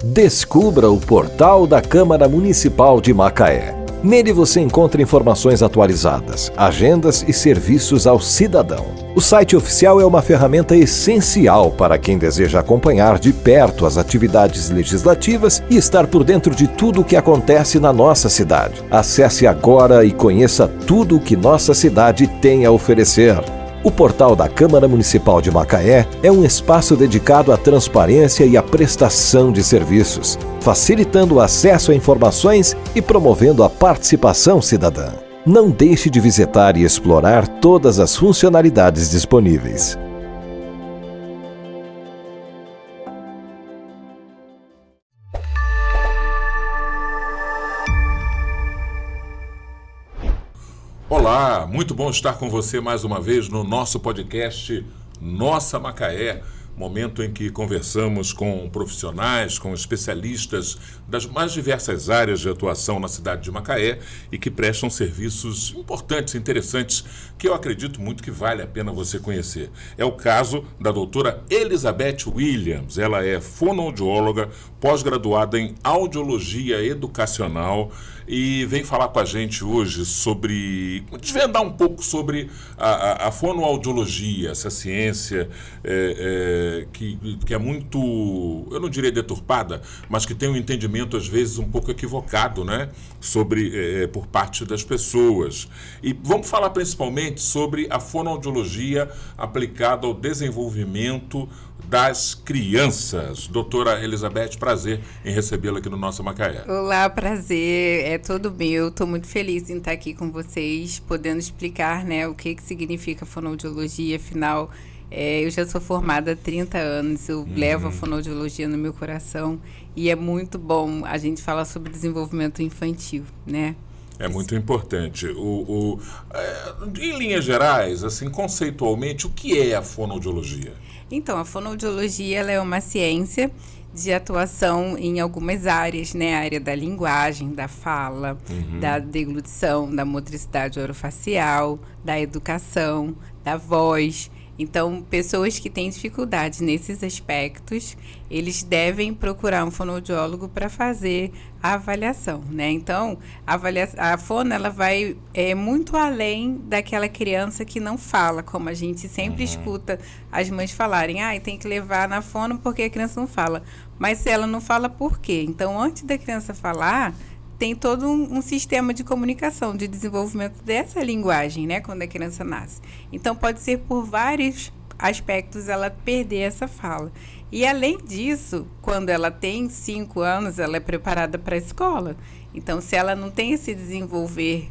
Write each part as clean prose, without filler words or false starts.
Descubra o portal da Câmara Municipal de Macaé. Nele você encontra informações atualizadas, agendas e serviços ao cidadão. O site oficial é uma ferramenta essencial para quem deseja acompanhar de perto as atividades legislativas e estar por dentro de tudo o que acontece na nossa cidade. Acesse agora e conheça tudo o que nossa cidade tem a oferecer. O portal da Câmara Municipal de Macaé é um espaço dedicado à transparência e à prestação de serviços, facilitando o acesso a informações e promovendo a participação cidadã. Não deixe de visitar e explorar todas as funcionalidades disponíveis. Olá, muito bom estar com você mais uma vez no nosso podcast Nossa Macaé, momento em que conversamos com profissionais, com especialistas das mais diversas áreas de atuação na cidade de Macaé e que prestam serviços importantes, interessantes, que eu acredito muito que vale a pena você conhecer. É o caso da doutora Elizabeth Williams. Ela é fonoaudióloga, pós-graduada em audiologia educacional e vem falar com a gente hoje sobre, desvendar um pouco sobre a fonoaudiologia, essa ciência que é muito, eu não diria deturpada, mas que tem um entendimento às vezes um pouco equivocado, né, sobre, por parte das pessoas. E vamos falar principalmente sobre a fonoaudiologia aplicada ao desenvolvimento das crianças. Doutora Elizabeth, prazer em recebê-la aqui no Nosso Macaé. Olá, prazer, é todo meu. Estou muito feliz em estar aqui com vocês, podendo explicar, né, o que significa fonoaudiologia. Afinal, eu já sou formada há 30 anos, eu levo a fonoaudiologia no meu coração e é muito bom a gente falar sobre desenvolvimento infantil, né? É muito importante. Em linhas gerais, assim, conceitualmente, o que é a fonoaudiologia? Então, a fonoaudiologia ela é uma ciência de atuação em algumas áreas, né? A área da linguagem, da fala, da deglutição, da motricidade orofacial, da educação, da voz. Então, pessoas que têm dificuldade nesses aspectos, eles devem procurar um fonoaudiólogo para fazer a avaliação, né? Então, a fono, ela vai muito além daquela criança que não fala, como a gente sempre escuta as mães falarem, tem que levar na fono porque a criança não fala. Mas se ela não fala, por quê? Então, antes da criança falar, tem todo um sistema de comunicação, de desenvolvimento dessa linguagem, né, quando a criança nasce. Então, pode ser por vários aspectos ela perder essa fala. E, além disso, quando ela tem 5 anos, ela é preparada para a escola. Então, se ela não tem esse desenvolver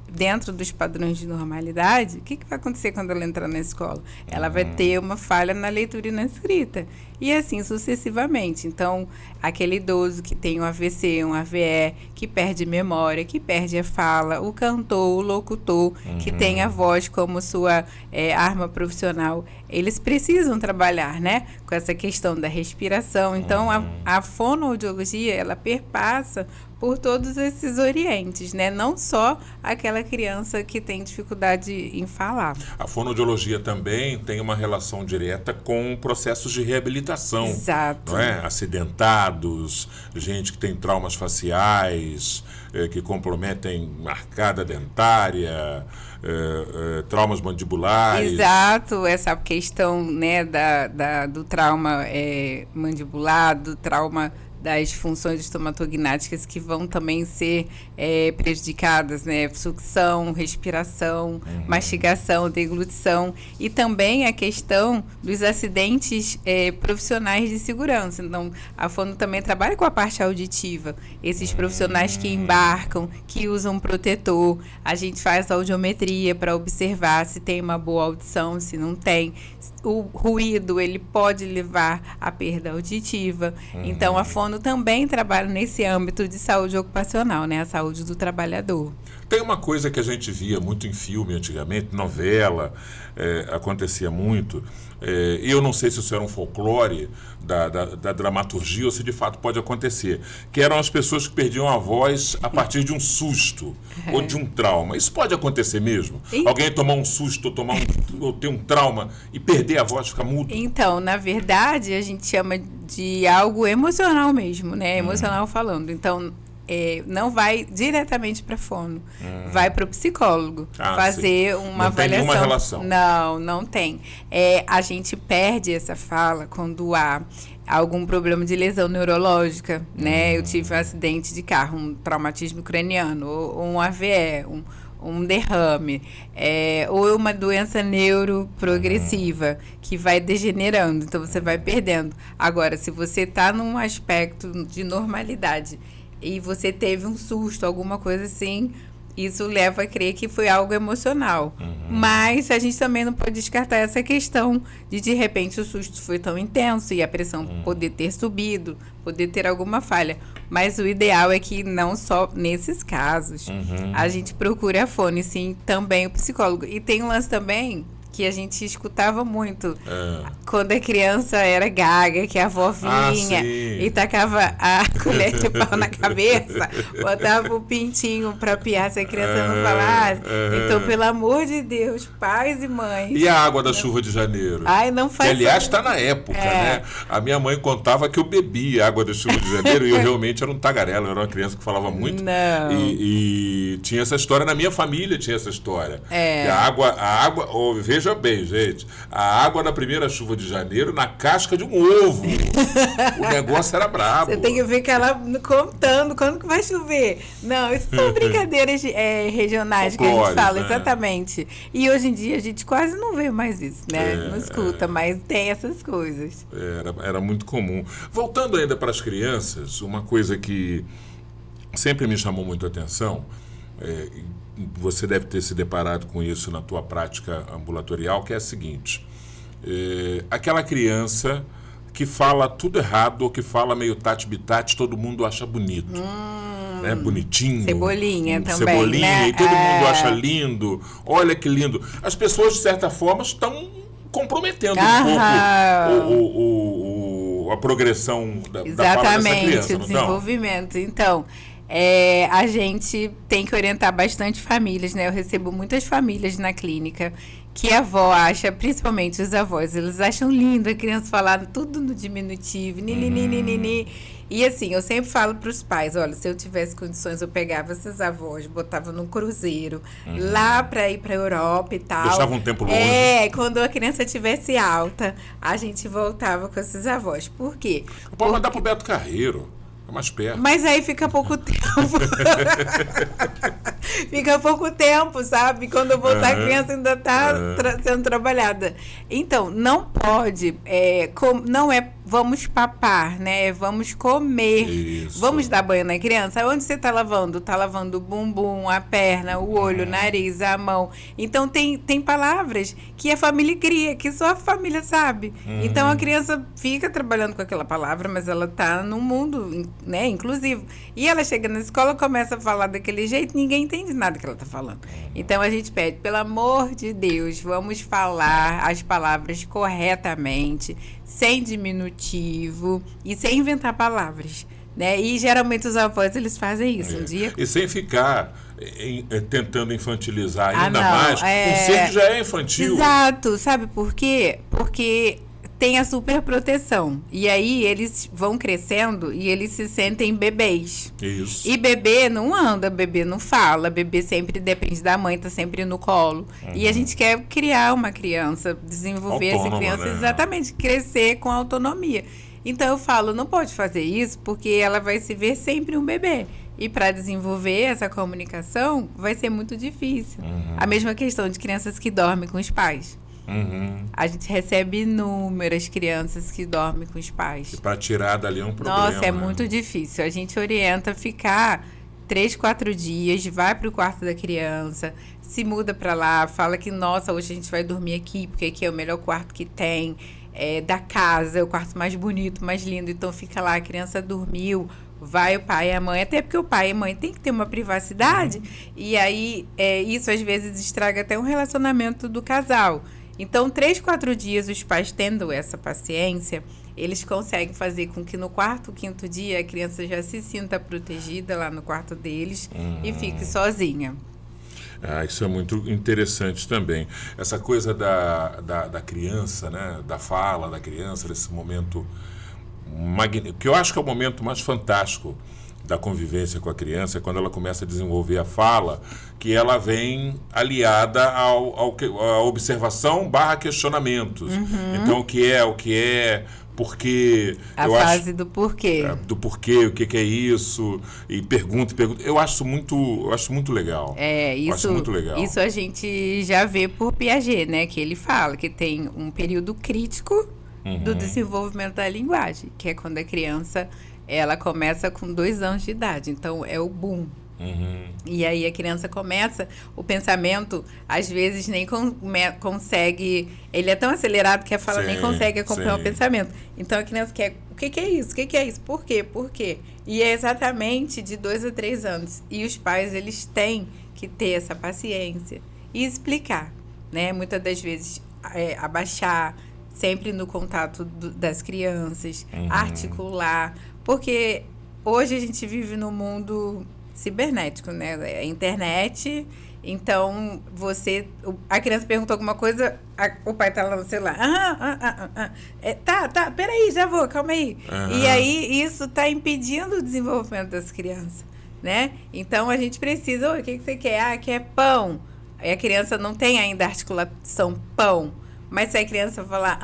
dentro dos padrões de normalidade, o que vai acontecer quando ela entrar na escola? Ela vai ter uma falha na leitura e na escrita. E assim sucessivamente. Então, aquele idoso que tem um AVC, um AVE, que perde memória, que perde a fala, o cantor, o locutor, que tem a voz como sua arma profissional, eles precisam trabalhar, né, com essa questão da respiração. Então, a fonoaudiologia, ela perpassa por todos esses orientes, né? Não só aquela criança que tem dificuldade em falar. A fonoaudiologia também tem uma relação direta com processos de reabilitação. Exato. Não é? Acidentados, gente que tem traumas faciais, que comprometem arcada dentária, traumas mandibulares. Exato, essa questão, né, do trauma mandibular, do trauma das funções estomatognáticas que vão também ser prejudicadas, né? Sucção, respiração, mastigação, deglutição e também a questão dos acidentes profissionais de segurança. Então, a fono também trabalha com a parte auditiva. Esses profissionais que embarcam, que usam protetor, a gente faz audiometria para observar se tem uma boa audição, se não tem. O ruído, ele pode levar à perda auditiva. Então, a fono também trabalha nesse âmbito de saúde ocupacional, né? A saúde do trabalhador. Tem uma coisa que a gente via muito em filme antigamente, novela, acontecia muito, e eu não sei se isso era um folclore da dramaturgia ou se de fato pode acontecer, que eram as pessoas que perdiam a voz a partir de um susto ou de um trauma. Isso pode acontecer mesmo? Alguém tomar um susto ou ter um trauma e perder a voz, ficar mudo? Então, na verdade, a gente chama de algo emocional mesmo, né? Emocional falando. Então, não vai diretamente para fono, vai para o psicólogo fazer uma avaliação. Não tem nenhuma relação? Não tem. A gente perde essa fala quando há algum problema de lesão neurológica, né? Eu tive um acidente de carro, um traumatismo craniano, ou um AVE, um derrame, ou uma doença neuroprogressiva que vai degenerando, então você vai perdendo. Agora, se você está num aspecto de normalidade e você teve um susto, alguma coisa assim, isso leva a crer que foi algo emocional. Mas a gente também não pode descartar essa questão de repente, o susto foi tão intenso e a pressão poder ter subido, poder ter alguma falha. Mas o ideal é que não só nesses casos, a gente procure a fono, e sim também o psicólogo. E tem um lance também que a gente escutava muito quando a criança era gaga, que a avó vinha e tacava a colher de pau na cabeça, botava o pintinho para piar se a criança não falasse. Então, pelo amor de Deus, pais e mães. E a água da chuva de janeiro? Não faz. Que, aliás, está na época, né? A minha mãe contava que eu bebia água da chuva de janeiro e eu realmente era um tagarela, eu era uma criança que falava muito. Não. E tinha essa história, na minha família tinha essa história. E a água, veja bem, gente, a água da primeira chuva de janeiro na casca de um ovo. O negócio era brabo. Você tem que ver que ela contando quando que vai chover. Não, isso são brincadeiras regionais que a gente fala, né? Exatamente. E hoje em dia a gente quase não vê mais isso, né? Não escuta, mas tem essas coisas. Era muito comum. Voltando ainda para as crianças, uma coisa que sempre me chamou muito a atenção, você deve ter se deparado com isso na tua prática ambulatorial, que é a seguinte: aquela criança que fala tudo errado ou que fala meio tati-bitati, todo mundo acha bonito. Né? Bonitinho. Cebolinha também, Cebolinha, né? E todo mundo acha lindo. Olha que lindo. As pessoas, de certa forma, estão comprometendo um pouco a progressão da fala dessa criança. O desenvolvimento. Então, a gente tem que orientar bastante famílias, né? Eu recebo muitas famílias na clínica que a avó acha, principalmente os avós, eles acham lindo a criança falar tudo no diminutivo, nini. E assim, eu sempre falo para os pais, olha, se eu tivesse condições, eu pegava essas avós, botava num cruzeiro, lá para ir para a Europa e tal. Deixava um tempo longe. Quando a criança tivesse alta, a gente voltava com esses avós. Por quê? Pode mandar pro Beto Carreiro. Mais perto. Mas aí fica pouco tempo. Fica pouco tempo, sabe? Quando eu voltar, a criança ainda está sendo trabalhada. Então, não pode, não é vamos papar, né? Vamos comer. Isso. Vamos dar banho na criança. Onde você está lavando? Está lavando o bumbum, a perna, o olho, o nariz, a mão. Então, tem palavras que a família cria, que só a família sabe. Então, a criança fica trabalhando com aquela palavra, mas ela está num mundo, né, inclusivo. E ela chega na escola, começa a falar daquele jeito, ninguém entende nada que ela está falando. Então, a gente pede, pelo amor de Deus, vamos falar as palavras corretamente, sem diminutivo e sem inventar palavras, né? E geralmente os avós, eles fazem isso. Um dia... E sem ficar tentando infantilizar ainda mais um ser que já é infantil. Exato. Sabe por quê? Porque tem a superproteção. E aí eles vão crescendo e eles se sentem bebês. Isso. E bebê não anda, bebê não fala, bebê sempre depende da mãe, tá sempre no colo. E a gente quer criar uma criança, desenvolver essa criança, né? Exatamente, crescer com autonomia. Então eu falo, não pode fazer isso porque ela vai se ver sempre um bebê. E para desenvolver essa comunicação vai ser muito difícil. A mesma questão de crianças que dormem com os pais. A gente recebe inúmeras crianças que dormem com os pais. E para tirar dali é um problema. Nossa, é muito difícil. A gente orienta a ficar 3, 4 dias, vai para o quarto da criança, se muda para lá, fala que, nossa, hoje a gente vai dormir aqui, porque aqui é o melhor quarto que tem. da casa, é o quarto mais bonito, mais lindo. Então fica lá, a criança dormiu, vai o pai e a mãe, até porque o pai e a mãe tem que ter uma privacidade, e aí isso às vezes estraga até um relacionamento do casal. Então, 3, 4 dias, os pais tendo essa paciência, eles conseguem fazer com que no 4º, 5º dia a criança já se sinta protegida lá no quarto deles e fique sozinha. Isso é muito interessante também. Essa coisa da criança, né? Da fala da criança, desse momento magnífico, que eu acho que é o momento mais fantástico da convivência com a criança, é quando ela começa a desenvolver a fala, que ela vem aliada à observação / questionamentos. Então, o que é, porque... A fase do porquê. Do porquê, o que é isso, e pergunta. Eu acho muito legal. Acho muito legal. Isso a gente já vê por Piaget, né? Que ele fala que tem um período crítico do desenvolvimento da linguagem, que é quando a criança... ela começa com 2 anos de idade, então é o boom. E aí a criança começa, o pensamento às vezes nem consegue, ele é tão acelerado que a fala nem consegue acompanhar o pensamento. Então a criança quer, o que é isso? O que é isso? Por quê? Por quê? E é exatamente de 2 a 3 anos. E os pais, eles têm que ter essa paciência e explicar, né? Muitas das vezes abaixar, sempre no contato das crianças, articular, porque hoje a gente vive no mundo cibernético, né? É internet, então a criança perguntou alguma coisa, o pai tá lá no celular, tá, peraí, já vou, calma aí. E aí isso tá impedindo o desenvolvimento das crianças, né? Então a gente precisa, o que você quer? Quer pão. Aí a criança não tem ainda articulação pão, mas se a criança falar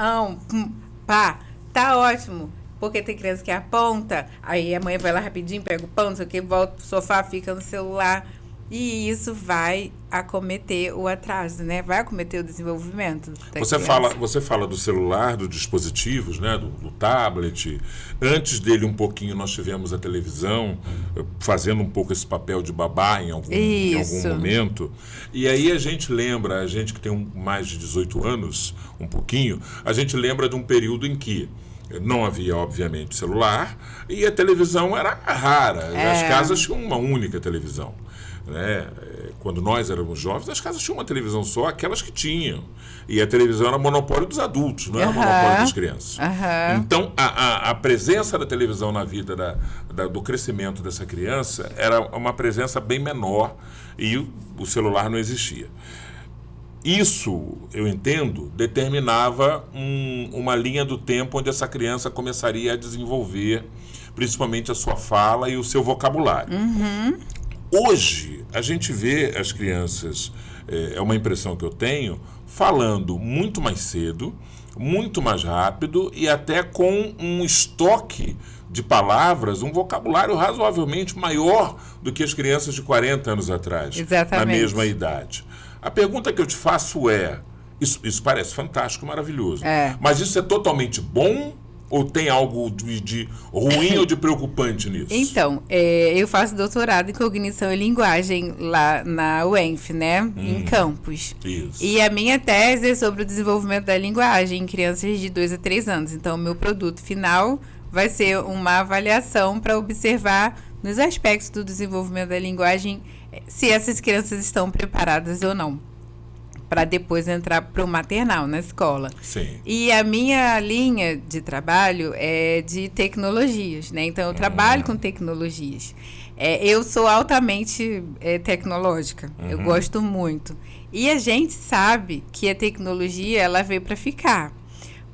pá, tá ótimo. Porque tem criança que aponta, aí a mãe vai lá rapidinho, pega o pão, não sei o que, volta pro sofá, fica no celular. E isso vai acometer o atraso, né? Vai acometer o desenvolvimento da criança. Você fala do celular, dos dispositivos, né? Do tablet. Antes dele um pouquinho nós tivemos a televisão, fazendo um pouco esse papel de babá em algum momento. E aí a gente que tem mais de 18 anos, um pouquinho, a gente lembra de um período em que não havia, obviamente, celular e a televisão era rara. As casas tinham uma única televisão, né? Quando nós éramos jovens, as casas tinham uma televisão só, aquelas que tinham. E a televisão era monopólio dos adultos, não era monopólio das crianças. Então, a presença da televisão na vida do crescimento dessa criança era uma presença bem menor e o celular não existia. Isso, eu entendo, determinava uma linha do tempo onde essa criança começaria a desenvolver principalmente a sua fala e o seu vocabulário. Hoje, a gente vê as crianças, é uma impressão que eu tenho, falando muito mais cedo, muito mais rápido e até com um estoque de palavras, um vocabulário razoavelmente maior do que as crianças de 40 anos atrás, na mesma idade. A pergunta que eu te faço é, isso parece fantástico, maravilhoso, mas isso é totalmente bom ou tem algo de ruim ou de preocupante nisso? Então, eu faço doutorado em cognição e linguagem lá na UENF, né? Em Campos. Isso. E a minha tese é sobre o desenvolvimento da linguagem em crianças de 2 a 3 anos. Então, o meu produto final vai ser uma avaliação para observar nos aspectos do desenvolvimento da linguagem se essas crianças estão preparadas ou não para depois entrar para o maternal na escola. Sim. E a minha linha de trabalho é de tecnologias, né? Então, eu trabalho com tecnologias. Eu sou altamente tecnológica, eu gosto muito. E a gente sabe que a tecnologia, ela veio para ficar.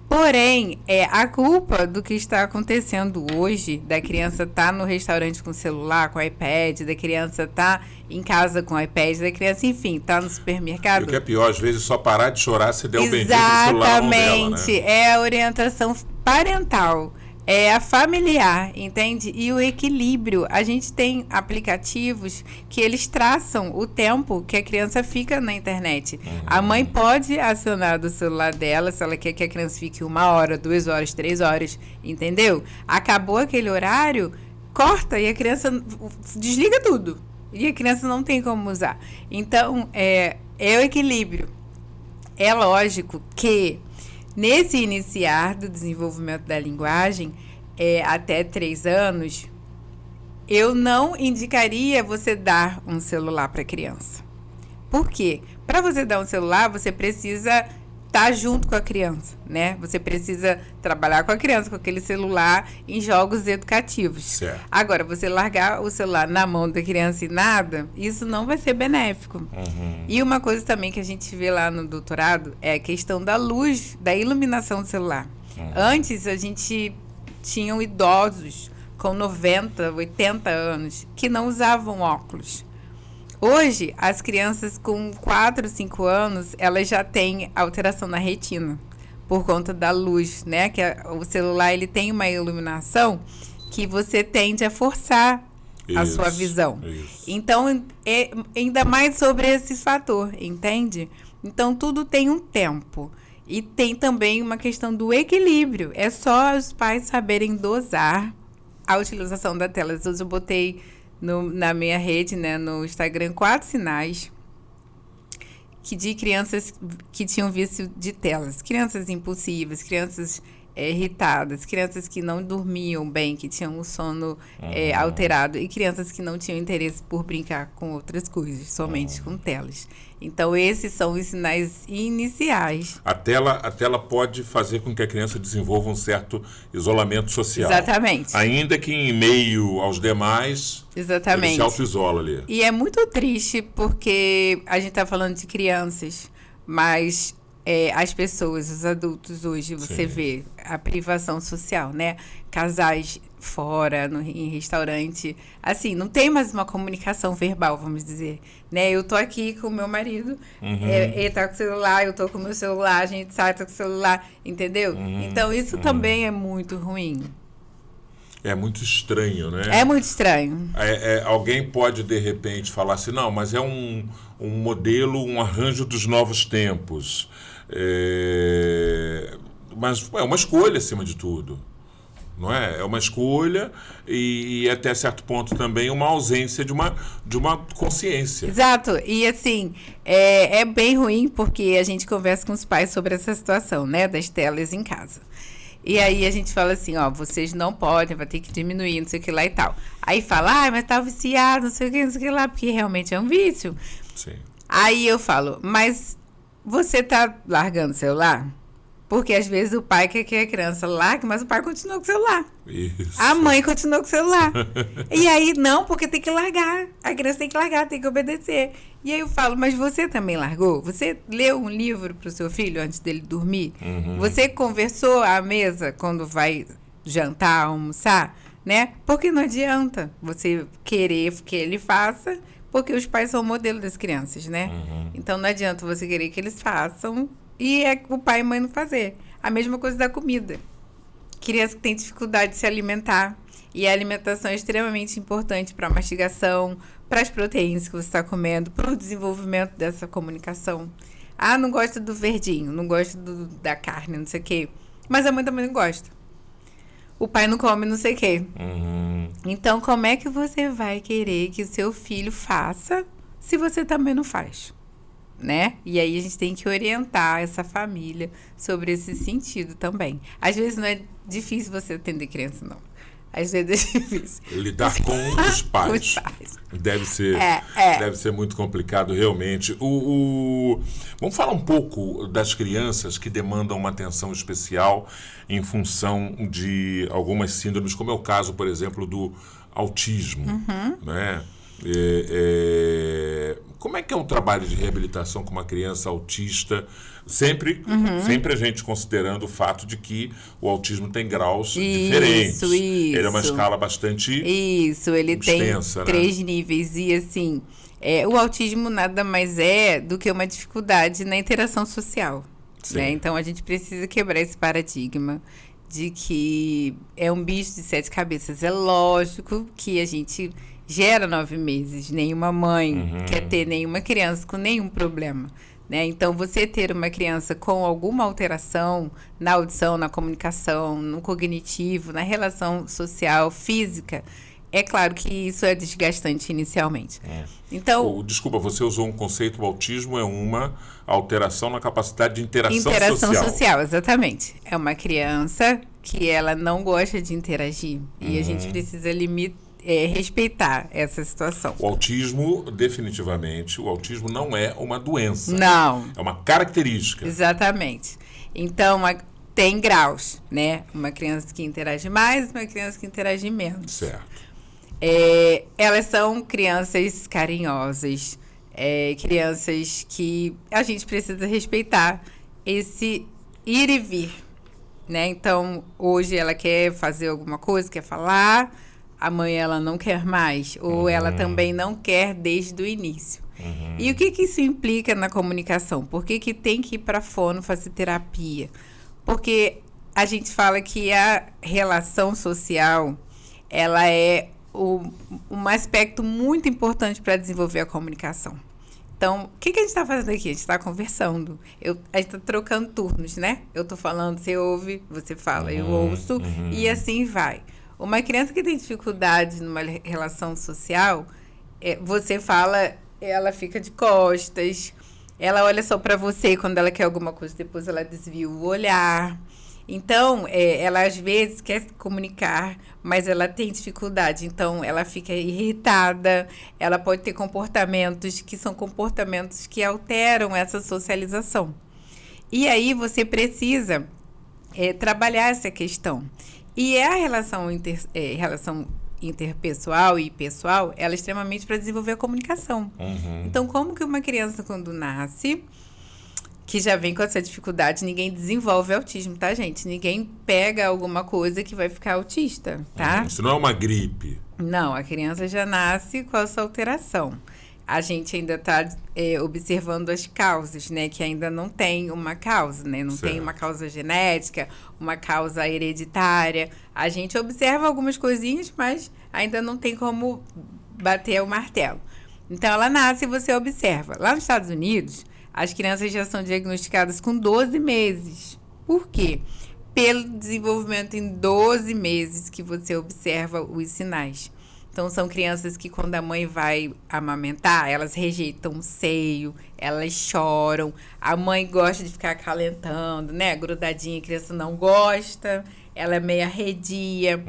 Porém, a culpa do que está acontecendo hoje, da criança estar no restaurante com celular, com iPad, da criança estar em casa com iPad, da criança, enfim, estar no supermercado. E o que é pior, às vezes, só parar de chorar se der o bendito celular na mão dela, né? É a orientação parental. É a familiar, entende? E o equilíbrio. A gente tem aplicativos que eles traçam o tempo que a criança fica na internet. A mãe pode acionar do celular dela, se ela quer que a criança fique 1 hora, 2 horas, 3 horas, entendeu? Acabou aquele horário, corta e a criança desliga tudo. E a criança não tem como usar. Então, é o equilíbrio. É lógico que Nesse iniciar do desenvolvimento da linguagem, até 3 anos, eu não indicaria você dar um celular para a criança. Por quê? Para você dar um celular, você precisa estar junto com a criança, né? Você precisa trabalhar com a criança, com aquele celular, em jogos educativos. Certo. Agora, você largar o celular na mão da criança e nada, isso não vai ser benéfico. Uhum. E uma coisa também que a gente vê lá no doutorado é a questão da luz, da iluminação do celular. Antes, a gente tinha idosos com 90, 80 anos que não usavam óculos. Hoje, as crianças com 4, 5 anos, elas já têm alteração na retina por conta da luz, né? Que o celular ele tem uma iluminação que você tende a forçar a sua visão. Isso. Então, ainda mais sobre esse fator, entende? Então, tudo tem um tempo. E tem também uma questão do equilíbrio. É só os pais saberem dosar a utilização da tela. Hoje eu botei na minha rede, né, no Instagram, 4 sinais de crianças que tinham vício de telas. Crianças impulsivas, crianças irritadas, crianças que não dormiam bem, que tinham o sono alterado, e crianças que não tinham interesse por brincar com outras coisas, somente com telas. Então, esses são os sinais iniciais. A tela pode fazer com que a criança desenvolva um certo isolamento social. Exatamente. Ainda que em meio aos demais, Exatamente. ele se auto-isola ali. E é muito triste porque a gente está falando de crianças, mas as pessoas, os adultos hoje, você vê a privação social, né? Casais fora, em restaurante, assim, não tem mais uma comunicação verbal, vamos dizer, né? Eu tô aqui com o meu marido, ele tá com o celular, eu tô com o meu celular, a gente sai, tá com o celular, entendeu? Então, isso também é muito ruim. É muito estranho, né? É muito estranho. Alguém pode, de repente, falar assim, não, mas é um modelo, um arranjo dos novos tempos. Mas é uma escolha, acima de tudo. Não é? É uma escolha e até certo ponto também uma ausência de uma consciência. Exato. E assim, é bem ruim porque a gente conversa com os pais sobre essa situação, né? Das telas em casa. E aí a gente fala assim, ó, vocês não podem, vai ter que diminuir, não sei o que lá e tal. Aí fala, mas tá viciado, não sei o que lá, porque realmente é um vício. Sim. Aí eu falo, mas você tá largando o celular? Porque às vezes o pai quer que a criança largue, mas o pai continua com o celular. Isso. A mãe continua com o celular. E aí, não, porque tem que largar. A criança tem que largar, tem que obedecer. E aí eu falo, mas você também largou? Você leu um livro pro seu filho antes dele dormir? Você conversou à mesa quando vai jantar, almoçar? Né? Porque não adianta você querer que ele faça, porque os pais são o modelo das crianças, né? Então não adianta você querer que eles façam e o pai e mãe não fazer. A mesma coisa da comida. Criança que tem dificuldade de se alimentar. E a alimentação é extremamente importante para a mastigação, para as proteínas que você está comendo, para o desenvolvimento dessa comunicação. Ah, não gosta do verdinho, não gosta da carne, não sei o quê. Mas a mãe também não gosta. O pai não come não sei o quê. Então, como é que você vai querer que o seu filho faça se você também não faz? Né? E aí a gente tem que orientar essa família sobre esse sentido também. Às vezes não é difícil você atender criança, não. Às vezes é difícil. Lidar com os pais. Os pais. Deve ser muito complicado, realmente. Vamos falar um pouco das crianças que demandam uma atenção especial em função de algumas síndromes, como é o caso, por exemplo, do autismo. Né? Como é que é um trabalho de reabilitação com uma criança autista? Sempre a gente considerando o fato de que o autismo tem graus diferentes. Isso. Ele é uma escala bastante ele extensa, tem 3 níveis. E assim, o autismo nada mais é do que uma dificuldade na interação social. Né? Então a gente precisa quebrar esse paradigma de que é um bicho de 7 cabeças. É lógico que a gente gera 9 meses. Nenhuma mãe quer ter nenhuma criança com nenhum problema. Né? Então, você ter uma criança com alguma alteração na audição, na comunicação, no cognitivo, na relação social, física, é claro que isso é desgastante inicialmente. Então, desculpa, você usou um conceito, o autismo é uma alteração na capacidade de interação social, exatamente. É uma criança que ela não gosta de interagir e a gente precisa respeitar essa situação. O autismo, definitivamente, o autismo não é uma doença. Não. É uma característica. Exatamente. Então, tem graus, né? Uma criança que interage mais, uma criança que interage menos. Certo. Elas são crianças carinhosas, crianças que a gente precisa respeitar esse ir e vir, né? Então, hoje ela quer fazer alguma coisa, quer falar, amanhã ela não quer mais, ou ela também não quer desde o início. E o que isso implica na comunicação? Por que tem que ir para a fono fazer terapia? Porque a gente fala que a relação social, ela é um aspecto muito importante para desenvolver a comunicação. Então, o que a gente está fazendo aqui? A gente está conversando. A gente está trocando turnos, né? Eu estou falando, você ouve, você fala, eu ouço, e assim vai. Uma criança que tem dificuldade numa relação social, você fala, ela fica de costas, ela olha só para você quando ela quer alguma coisa, depois ela desvia o olhar. Então, ela às vezes quer se comunicar, mas ela tem dificuldade. Então, ela fica irritada, ela pode ter comportamentos que são comportamentos que alteram essa socialização. E aí, você precisa trabalhar essa questão. E a relação interpessoal e pessoal, ela é extremamente para desenvolver a comunicação. Então, como que uma criança, quando nasce, que já vem com essa dificuldade, ninguém desenvolve autismo, tá, gente? Ninguém pega alguma coisa que vai ficar autista, tá? Isso não é uma gripe. Não, a criança já nasce com essa alteração. A gente ainda está observando as causas, né? Que ainda não tem uma causa, né? Não tem uma causa genética, uma causa hereditária. A gente observa algumas coisinhas, mas ainda não tem como bater o martelo. Então, ela nasce e você observa. Lá nos Estados Unidos, as crianças já são diagnosticadas com 12 meses. Por quê? Pelo desenvolvimento em 12 meses que você observa os sinais. Então, são crianças que, quando a mãe vai amamentar, elas rejeitam o seio, elas choram. A mãe gosta de ficar acalentando, né? Grudadinha, a criança não gosta, ela é meio arredia.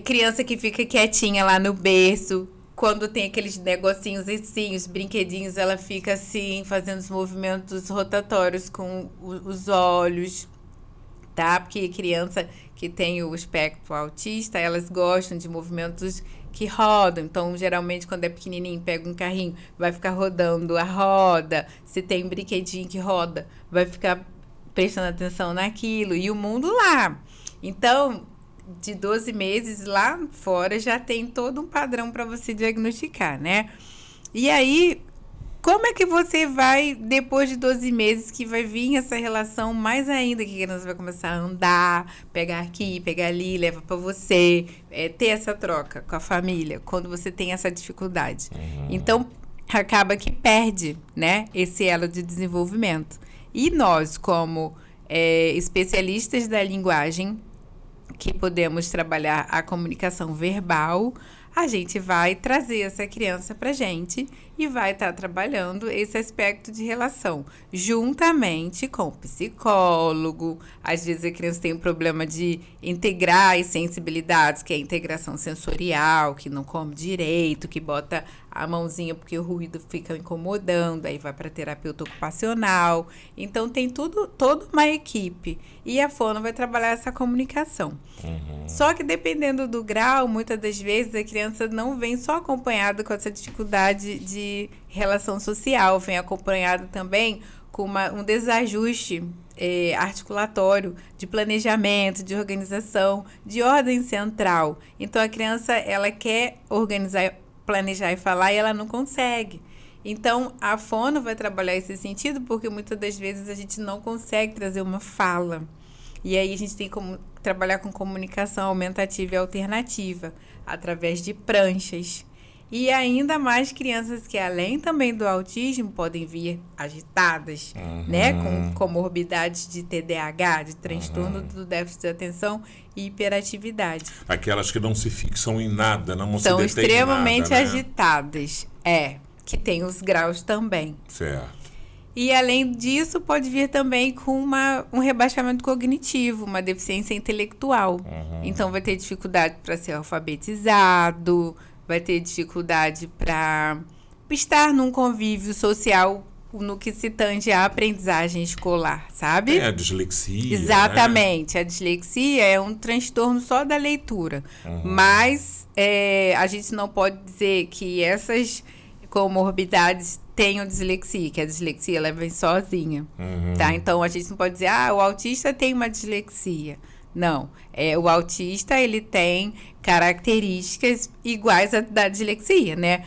Criança que fica quietinha lá no berço. Quando tem aqueles negocinhos assim, os brinquedinhos, ela fica assim, fazendo os movimentos rotatórios com os olhos, tá? Porque criança que tem o espectro autista, elas gostam de movimentos que rodam. Então, geralmente, quando é pequenininho, pega um carrinho, vai ficar rodando a roda. Se tem um brinquedinho que roda, vai ficar prestando atenção naquilo. E o mundo lá. Então, de 12 meses lá fora já tem todo um padrão para você diagnosticar, né? E aí, como é que você vai, depois de 12 meses, que vai vir essa relação mais ainda, que a criança vai começar a andar, pegar aqui, pegar ali, leva para você, ter essa troca com a família, quando você tem essa dificuldade. Então, acaba que perde, né, esse elo de desenvolvimento. E nós, como especialistas da linguagem, que podemos trabalhar a comunicação verbal, a gente vai trazer essa criança para a gente e vai estar trabalhando esse aspecto de relação, juntamente com o psicólogo. Às vezes a criança tem um problema de integrar as sensibilidades, que é a integração sensorial, que não come direito, que bota a mãozinha porque o ruído fica incomodando, aí vai para terapeuta ocupacional. Então tem toda uma equipe. E a fono vai trabalhar essa comunicação. Só que dependendo do grau, muitas das vezes a criança não vem só acompanhada com essa dificuldade de relação social, vem acompanhada também com um desajuste articulatório, de planejamento, de organização, de ordem central. Então a criança, ela quer organizar, planejar e falar e ela não consegue. Então a fono vai trabalhar esse sentido porque muitas das vezes a gente não consegue trazer uma fala. E aí a gente tem como trabalhar com comunicação aumentativa e alternativa, através de pranchas. E ainda mais crianças que, além também do autismo, podem vir agitadas, né? Com comorbidades de TDAH, de transtorno do déficit de atenção e hiperatividade. Aquelas que não se fixam em nada, não se São detêm em extremamente nada, né? agitadas. Que tem os graus também. Certo. E, além disso, pode vir também com um rebaixamento cognitivo, uma deficiência intelectual. Então, vai ter dificuldade para ser alfabetizado, vai ter dificuldade para estar num convívio social no que se tange à aprendizagem escolar, sabe? É a dislexia. Exatamente. Né? A dislexia é um transtorno só da leitura. Mas a gente não pode dizer que essas comorbidades tenham dislexia, que a dislexia ela vem sozinha. Tá? Então, a gente não pode dizer, o autista tem uma dislexia. Não, o autista ele tem características iguais à da dislexia, né?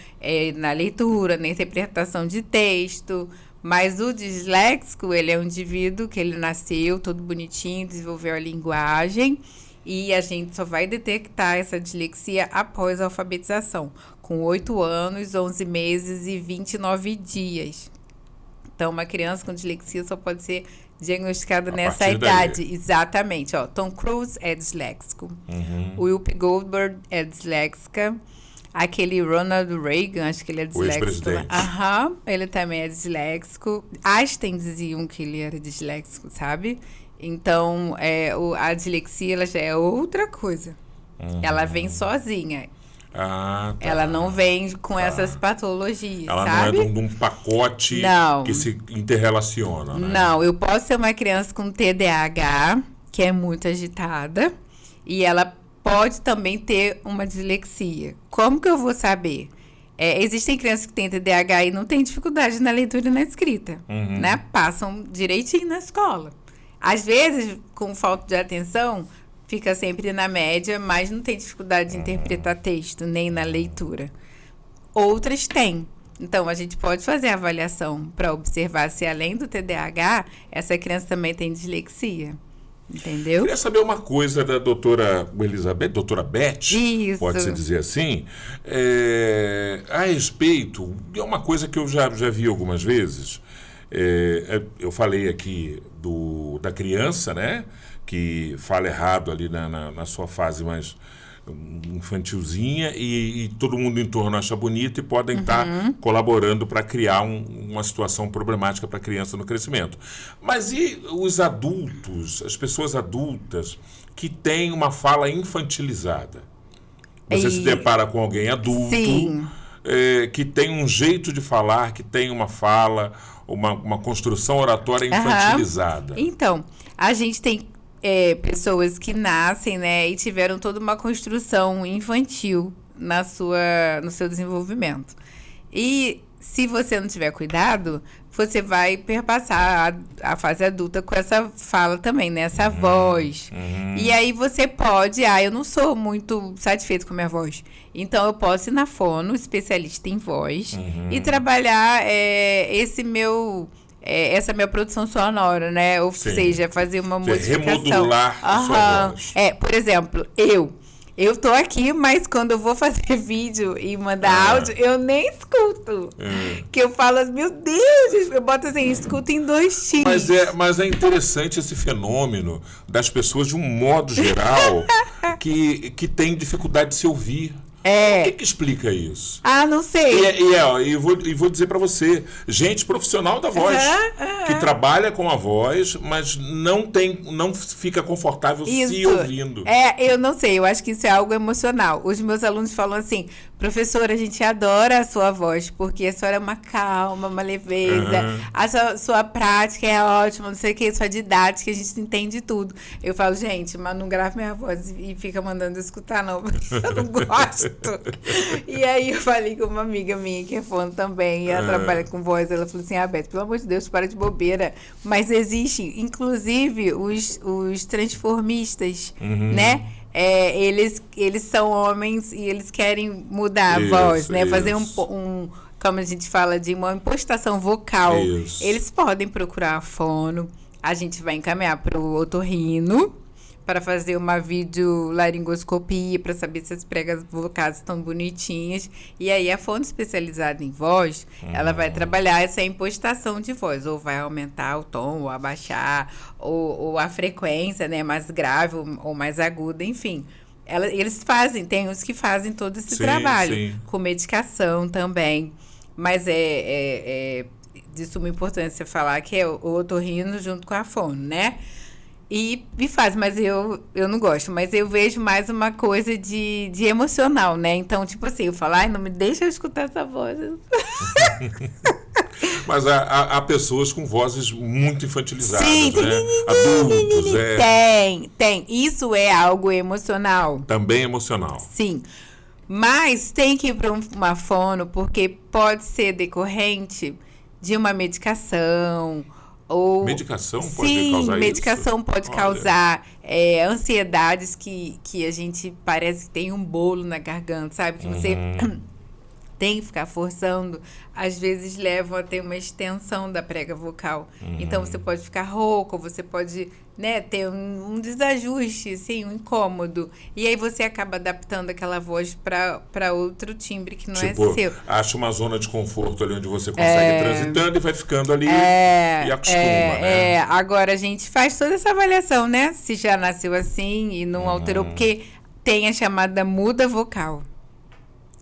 Na leitura, na interpretação de texto, mas o disléxico, ele é um indivíduo que ele nasceu todo bonitinho, desenvolveu a linguagem e a gente só vai detectar essa dislexia após a alfabetização, com 8 anos, 11 meses e 29 dias. Então, uma criança com dislexia só pode ser diagnosticado nessa idade. Daí. Exatamente. Tom Cruise é disléxico. O Whoopi Goldberg é disléxica. Aquele Ronald Reagan, acho que ele é disléxico. O ex-presidente. Ele também é disléxico. Einstein diziam que ele era disléxico, sabe? Então, a dislexia ela já é outra coisa. Ela vem sozinha. Tá. Ela não vem com essas patologias, ela sabe? Não é de um pacote que se interrelaciona, né? Não, eu posso ser uma criança com TDAH, que é muito agitada, e ela pode também ter uma dislexia. Como que eu vou saber? Existem crianças que têm TDAH e não têm dificuldade na leitura e na escrita, né? Passam direitinho na escola. Às vezes, com falta de atenção, fica sempre na média, mas não tem dificuldade de interpretar texto, nem na leitura. Outras têm. Então, a gente pode fazer a avaliação para observar se, além do TDAH, essa criança também tem dislexia. Entendeu? Queria saber uma coisa da doutora Elizabeth, doutora Beth, pode-se dizer assim, a respeito, é uma coisa que eu já vi algumas vezes. Eu falei aqui da criança, né? Que fala errado ali na sua fase mais infantilzinha e todo mundo em torno acha bonito e podem estar colaborando para criar uma situação problemática para a criança no crescimento. Mas e os adultos, as pessoas adultas que têm uma fala infantilizada? Você se depara com alguém adulto que tem um jeito de falar, que tem uma fala, uma construção oratória infantilizada. Então, a gente tem pessoas que nascem, né, e tiveram toda uma construção infantil no seu desenvolvimento. E se você não tiver cuidado, você vai perpassar a fase adulta com essa fala também, né? Essa voz. E aí você pode... eu não sou muito satisfeito com a minha voz. Então, eu posso ir na fono, especialista em voz, e trabalhar essa minha produção sonora, né? Ou seja, fazer uma modificação. Remodular a sua voz. Por exemplo, eu tô aqui, mas quando eu vou fazer vídeo e mandar áudio, eu nem escuto. Que eu falo, meu Deus, eu boto assim, escuto em 2 times. Mas é interessante esse fenômeno das pessoas, de um modo geral, que tem dificuldade de se ouvir. O que explica isso? Não sei. E vou dizer para você, gente profissional da voz, que trabalha com a voz, mas não fica confortável se ouvindo. Eu não sei, eu acho que isso é algo emocional. Os meus alunos falam assim, professora, a gente adora a sua voz, porque a senhora é uma calma, uma leveza, a sua prática é ótima, não sei o que, sua didática, a gente entende tudo. Eu falo, gente, mas não grave minha voz e fica mandando eu escutar, não, porque eu não gosto. E aí eu falei com uma amiga minha que é fono também, e ela trabalha com voz, ela falou assim, Beth, pelo amor de Deus, para de bobeira. Mas existe, inclusive, os transformistas, né? Eles são homens e eles querem mudar a voz, né? Fazer como a gente fala, de uma impostação vocal. Eles podem procurar a fono, a gente vai encaminhar para o otorrino, para fazer uma videolaringoscopia, para saber se as pregas vocais estão bonitinhas. E aí a fono especializada em voz, ela vai trabalhar essa impostação de voz, ou vai aumentar o tom, ou abaixar, ou a frequência, né, mais grave ou mais aguda, enfim. Eles fazem, tem os que fazem todo esse trabalho, com medicação também. Mas é de suma importância falar que é o otorrino junto com a fono, né? E faz, mas eu não gosto. Mas eu vejo mais uma coisa de emocional, né? Então, tipo assim, eu falo, não me deixa eu escutar essa voz. Mas há pessoas com vozes muito infantilizadas, sim, né? Adultos, Tem. Isso é algo emocional. Também emocional. Sim. Mas tem que ir para uma fono, porque pode ser decorrente de uma medicação. Ou, medicação pode causar isso? Medicação pode causar ansiedades que a gente parece que tem um bolo na garganta, sabe? Que você tem que ficar forçando. Às vezes leva a ter uma extensão da prega vocal. Então, você pode ficar rouco, você pode, né, ter um desajuste, assim, um incômodo. E aí você acaba adaptando aquela voz para outro timbre que não é seu. Acha uma zona de conforto ali onde você consegue transitando e vai ficando ali e acostuma, né? Agora a gente faz toda essa avaliação, né? Se já nasceu assim e não alterou, porque tem a chamada muda vocal,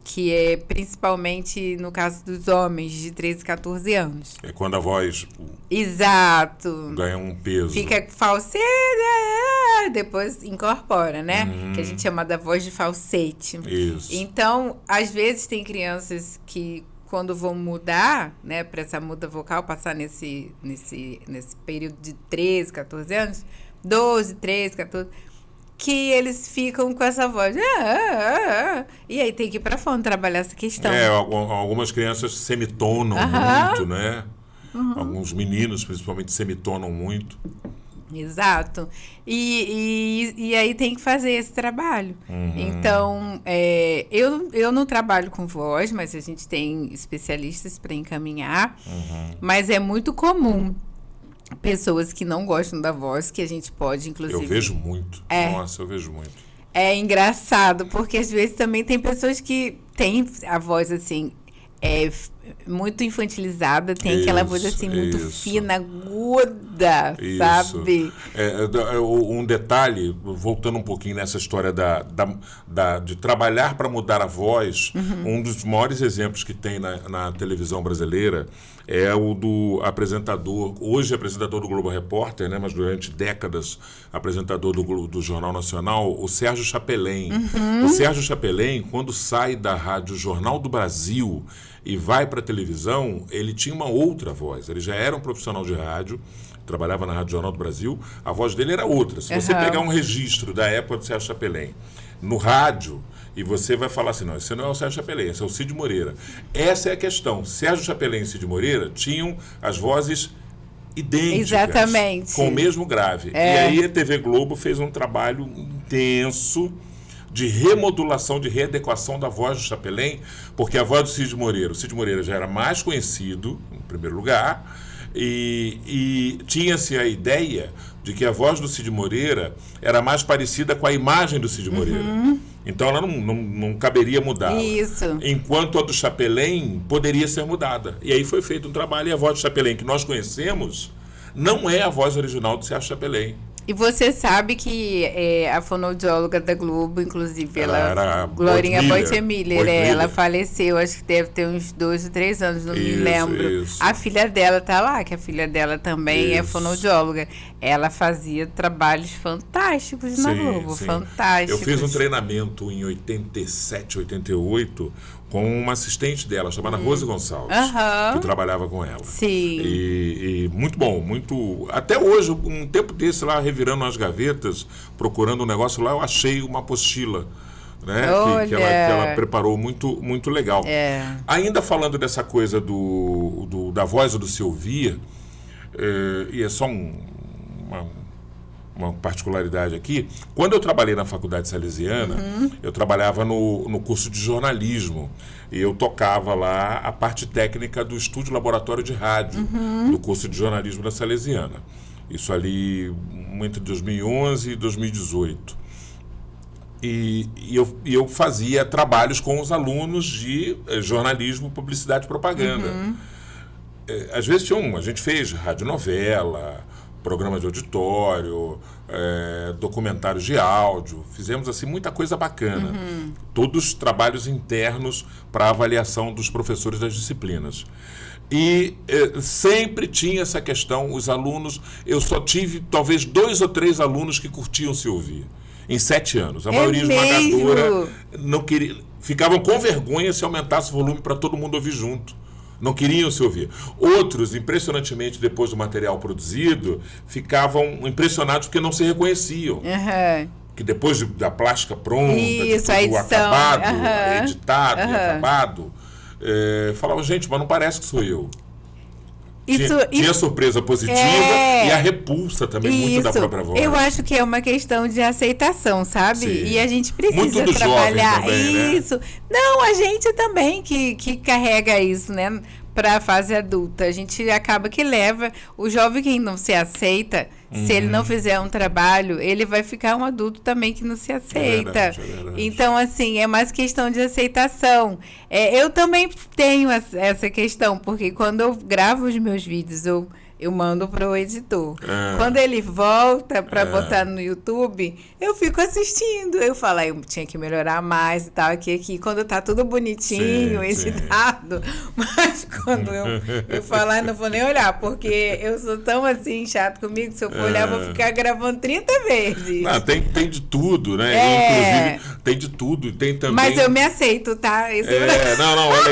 que é principalmente no caso dos homens de 13, 14 anos. É quando a voz exato ganha um peso. Fica falsete, depois incorpora, né? Que a gente chama da voz de falsete. Isso. Então, às vezes tem crianças que quando vão mudar, né, para essa muda vocal, passar nesse período de 13, 14 anos, 12, 13, 14... que eles ficam com essa voz. E aí tem que ir pra fono trabalhar essa questão. Algumas crianças semitonam muito, né? Alguns meninos, principalmente, semitonam muito. Exato. E aí tem que fazer esse trabalho. Então, eu não trabalho com voz, mas a gente tem especialistas para encaminhar. Mas é muito comum pessoas que não gostam da voz, que a gente pode, inclusive... Eu vejo muito. Nossa, eu vejo muito. É engraçado, porque às vezes também tem pessoas que têm a voz, assim, muito infantilizada, tem aquela voz, assim, muito fina, aguda, sabe? Um detalhe, voltando um pouquinho nessa história de trabalhar para mudar a voz, um dos maiores exemplos que tem na televisão brasileira é o do apresentador, hoje apresentador do Globo Repórter, né, mas durante décadas apresentador do Jornal Nacional, o Sérgio Chapelin. O Sérgio Chapelin, quando sai da rádio Jornal do Brasil e vai para a televisão, ele tinha uma outra voz. Ele já era um profissional de rádio, trabalhava na Rádio Jornal do Brasil, a voz dele era outra. Se você pegar um registro da época do Sérgio Chapelin no rádio, e você vai falar assim, não, esse não é o Sérgio Chapelin, esse é o Cid Moreira. Essa é a questão. Sérgio Chapelin e Cid Moreira tinham as vozes idênticas. Exatamente. Com o mesmo grave. E aí a TV Globo fez um trabalho intenso de remodulação, de readequação da voz do Chapelin, porque a voz do Cid Moreira, o Cid Moreira já era mais conhecido, em primeiro lugar, e tinha-se a ideia de que a voz do Cid Moreira era mais parecida com a imagem do Cid Moreira. Então ela não caberia mudar. Isso. Enquanto a do Chapelin poderia ser mudada. E aí foi feito um trabalho, e a voz do Chapelin que nós conhecemos não é a voz original do Sérgio Chapelin. E você sabe que a fonoaudióloga da Globo, inclusive, ela era Glorinha Boitemiller, ela faleceu, acho que deve ter uns 2 ou 3 anos, não me lembro. Isso. A filha dela tá lá, que a filha dela também é fonoaudióloga. Ela fazia trabalhos fantásticos na Globo, fantásticos. Eu fiz um treinamento em 87, 88, com uma assistente dela, chamada Rose Gonçalves, que trabalhava com ela. Sim. E muito bom, muito... Até hoje, um tempo desse lá, revirando as gavetas, procurando um negócio lá, eu achei uma apostila, né? Que ela preparou muito, muito legal. Ainda falando dessa coisa da voz do se ouvir, e é só uma particularidade aqui, quando eu trabalhei na Faculdade Salesiana, eu trabalhava no curso de jornalismo, e eu tocava lá a parte técnica do estúdio laboratório de rádio, do curso de jornalismo da Salesiana. Isso ali, entre 2011 e 2018. E eu fazia trabalhos com os alunos de jornalismo, publicidade e propaganda. Às vezes a gente fez radionovela, programa de auditório, documentários de áudio, fizemos assim muita coisa bacana. Todos trabalhos internos para avaliação dos professores das disciplinas. E sempre tinha essa questão, os alunos, eu só tive talvez 2 ou 3 alunos que curtiam se ouvir, em 7 anos. A maioria esmagadora não queria, ficavam com vergonha se aumentasse o volume para todo mundo ouvir junto. Não queriam se ouvir. Outros, impressionantemente, depois do material produzido, ficavam impressionados porque não se reconheciam. Que depois da plástica pronta, isso, de tudo acabado, editado e acabado, falavam, gente, mas não parece que sou eu. Tinha a surpresa positiva e a repulsa também, muito da própria voz. Eu acho que é uma questão de aceitação, sabe? Sim. E a gente precisa trabalhar também, isso. Né? Não, a gente também que carrega isso, né? Para a fase adulta. A gente acaba que leva o jovem que não se aceita. Se ele não fizer um trabalho, ele vai ficar um adulto também que não se aceita. É verdade. Então, assim, é mais questão de aceitação. Eu também tenho essa questão, porque quando eu gravo os meus vídeos, eu mando pro editor. Quando ele volta para botar no YouTube, eu fico assistindo. Eu falo, eu tinha que melhorar mais e tal, aqui. Quando tá tudo bonitinho, editado. Mas quando eu falar, eu não vou nem olhar, porque eu sou tão assim, chato comigo, se eu for olhar, eu vou ficar gravando 30 vezes. Tem de tudo, né? Inclusive, tem de tudo. Tem também... Mas eu me aceito, tá? Isso não, é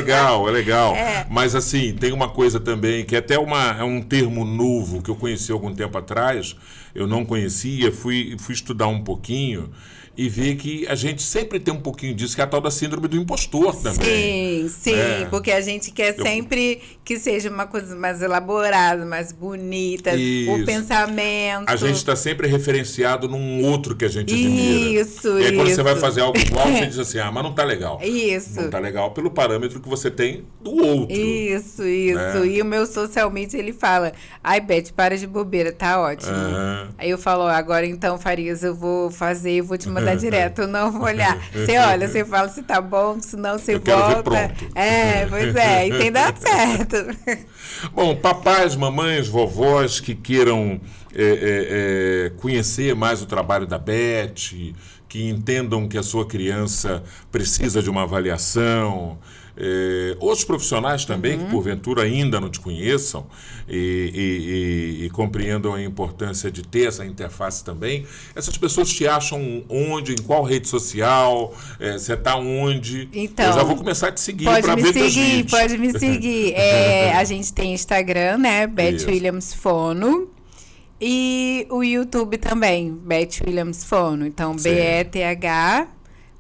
legal. Mas, assim, tem uma coisa também, que até é um termo novo que eu conheci algum tempo atrás, eu não conhecia, fui estudar um pouquinho e ver que a gente sempre tem um pouquinho disso, que é a tal da síndrome do impostor também. Sim, porque a gente quer sempre que seja uma coisa mais elaborada, mais bonita, o pensamento. A gente está sempre referenciado num outro que a gente admira. E aí quando você vai fazer algo igual, você diz assim, mas não tá legal. Isso. Não tá legal pelo parâmetro que você tem do outro. Isso. Né? E o meu social media, ele fala, Beth, para de bobeira, tá ótimo. Aí eu falo, agora então, Farias, eu vou fazer e vou te mandar direto, eu não vou olhar. Você olha, você fala se tá bom, se não, você volta. Quero ver pronto. Pois é, e tem dado certo. Bom, papais, mamães, vovós que queiram conhecer mais o trabalho da Beth, que entendam que a sua criança precisa de uma avaliação, outros profissionais também que porventura ainda não te conheçam e compreendam a importância de ter essa interface também. Essas pessoas te acham onde, em qual rede social, você está onde? Então, eu já vou começar a te seguir para ver teus vídeos. Pode me seguir. A gente tem Instagram, né? Beth Williams Fono. E o YouTube também, Beth Williams Fono. Então, B-E-T-H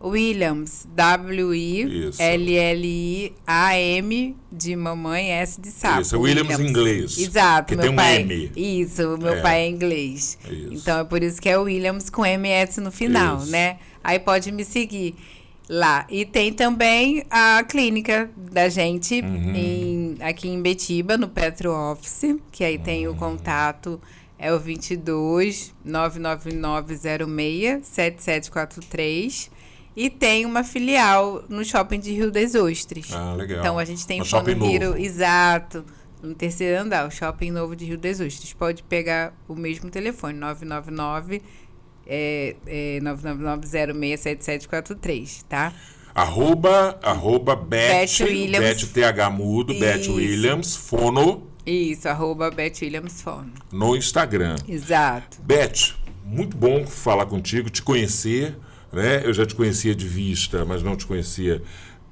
Williams, W-I-L-L-I-A-M de mamãe, S de sapo. Isso, é Williams em inglês. Exato. Que tem um M. Isso, meu pai é inglês. Isso. Então, é por isso que é Williams com M-S no final, né? Aí pode me seguir lá. E tem também a clínica da gente aqui em Betiba, no Petro Office, que aí tem o contato... É o 22 99906 7743. E tem uma filial no shopping de Rio das Ostras. Legal. Então a gente tem no shopping novo. Exato. No terceiro andar, o shopping novo de Rio das Ostras. Pode pegar o mesmo telefone, 999 999067743, tá? Arroba Beth Williams. TH mudo, Beth Williams, Fono. Isso, arroba Beth Williams Fono. No Instagram. Exato. Beth, muito bom falar contigo, te conhecer, né? Eu já te conhecia de vista, mas não te conhecia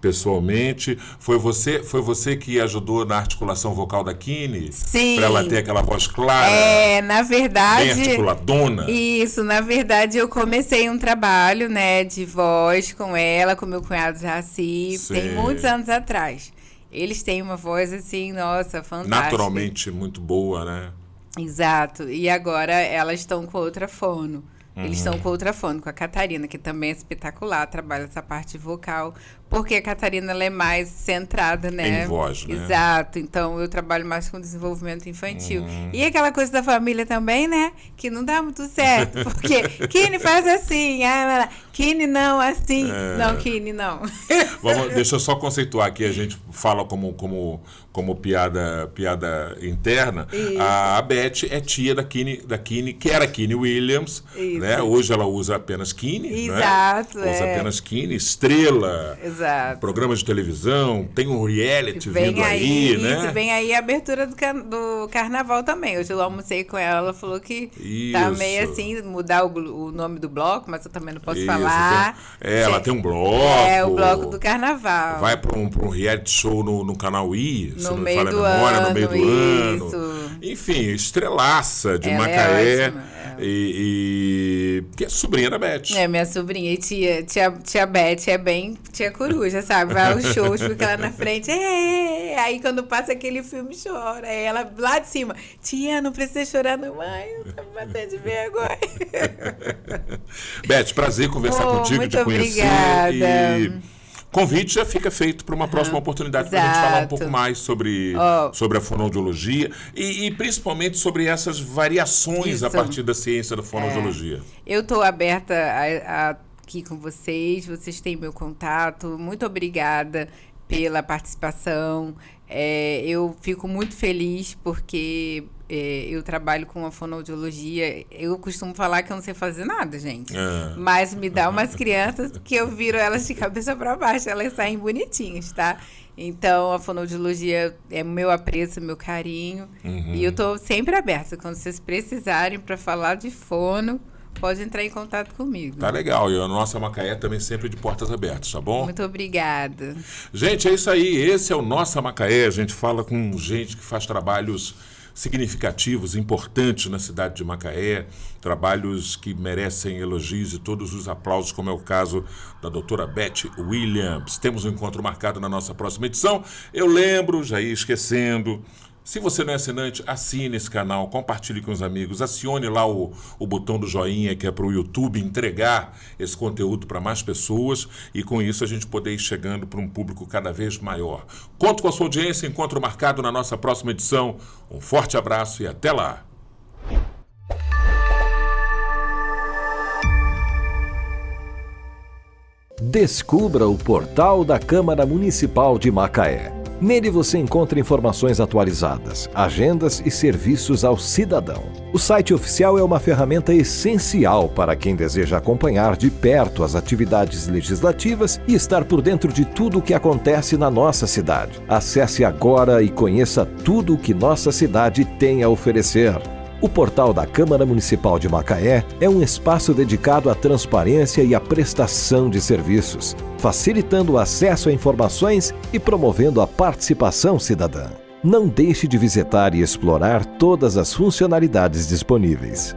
pessoalmente. Foi você que ajudou na articulação vocal da Kine? Sim. Para ela ter aquela voz clara? Na verdade... Bem articuladona? Isso, na verdade eu comecei um trabalho, né, de voz com ela, com meu cunhado Jaci, tem muitos anos atrás. Eles têm uma voz assim, nossa, fantástica. Naturalmente muito boa, né? Exato. E agora elas estão com outra fono. Eles estão com outra fono, com a Catarina, que também é espetacular, trabalha essa parte vocal Porque a Catarina ela é mais centrada, né? Em voz, né? Exato. Então, eu trabalho mais com desenvolvimento infantil. E aquela coisa da família também, né? Que não dá muito certo. Porque Kine faz assim. Kine não, assim. Não, Kine não. Deixa eu só conceituar aqui. A gente fala como piada interna. Isso. A Beth é tia da Kine, que era Kine Williams. Né? Hoje ela usa apenas Kine. Exato. Né? Usa apenas Kine, estrela. Exato. Programas de televisão, tem um reality vindo aí, né? Isso, vem aí a abertura do carnaval também. Hoje eu almocei com ela falou que tá meio assim, mudar o nome do bloco, mas eu também não posso falar. Ela tem um bloco. O bloco do carnaval. Vai para um reality show no canal I, se no não me meio falha a do memória, ano, no meio do isso. ano. Enfim, estrelaça de ela Macaé. É ótima, e que é sobrinha da Beth. É, minha sobrinha e tia Beth é bem tia coruja, sabe? Vai aos shows, fica lá na frente. Aí quando passa aquele filme, chora. Aí ela lá de cima, tia, não precisa chorar não, mãe. Tá me batendo de vergonha. Beth, prazer conversar contigo, muito te conhecer. Obrigada. E convite já fica feito para uma próxima oportunidade para a gente falar um pouco mais sobre a fonoaudiologia e principalmente sobre essas variações a partir da ciência da fonoaudiologia. Eu estou aberta aqui com vocês têm meu contato. Muito obrigada pela participação. Eu fico muito feliz porque eu trabalho com a fonoaudiologia. Eu costumo falar que eu não sei fazer nada, gente. Mas me dá umas crianças que eu viro elas de cabeça para baixo. Elas saem bonitinhas, tá? Então, a fonoaudiologia é meu apreço, meu carinho. E eu estou sempre aberta. Quando vocês precisarem para falar de fono, pode entrar em contato comigo. Tá legal. E a nossa Macaé também sempre de portas abertas, tá bom? Muito obrigada. Gente, é isso aí. Esse é o Nossa Macaé. A gente fala com gente que faz trabalhos significativos, importantes na cidade de Macaé, trabalhos que merecem elogios e todos os aplausos, como é o caso da doutora Beth Williams. Temos um encontro marcado na nossa próxima edição. Eu lembro, já ia esquecendo, se você não é assinante, assine esse canal, compartilhe com os amigos, acione lá o botão do joinha, que é para o YouTube entregar esse conteúdo para mais pessoas e com isso a gente poder ir chegando para um público cada vez maior. Conto com a sua audiência, encontro marcado na nossa próxima edição. Um forte abraço e até lá! Descubra o portal da Câmara Municipal de Macaé. Nele você encontra informações atualizadas, agendas e serviços ao cidadão. O site oficial é uma ferramenta essencial para quem deseja acompanhar de perto as atividades legislativas e estar por dentro de tudo o que acontece na nossa cidade. Acesse agora e conheça tudo o que nossa cidade tem a oferecer. O portal da Câmara Municipal de Macaé é um espaço dedicado à transparência e à prestação de serviços, facilitando o acesso a informações e promovendo a participação cidadã. Não deixe de visitar e explorar todas as funcionalidades disponíveis.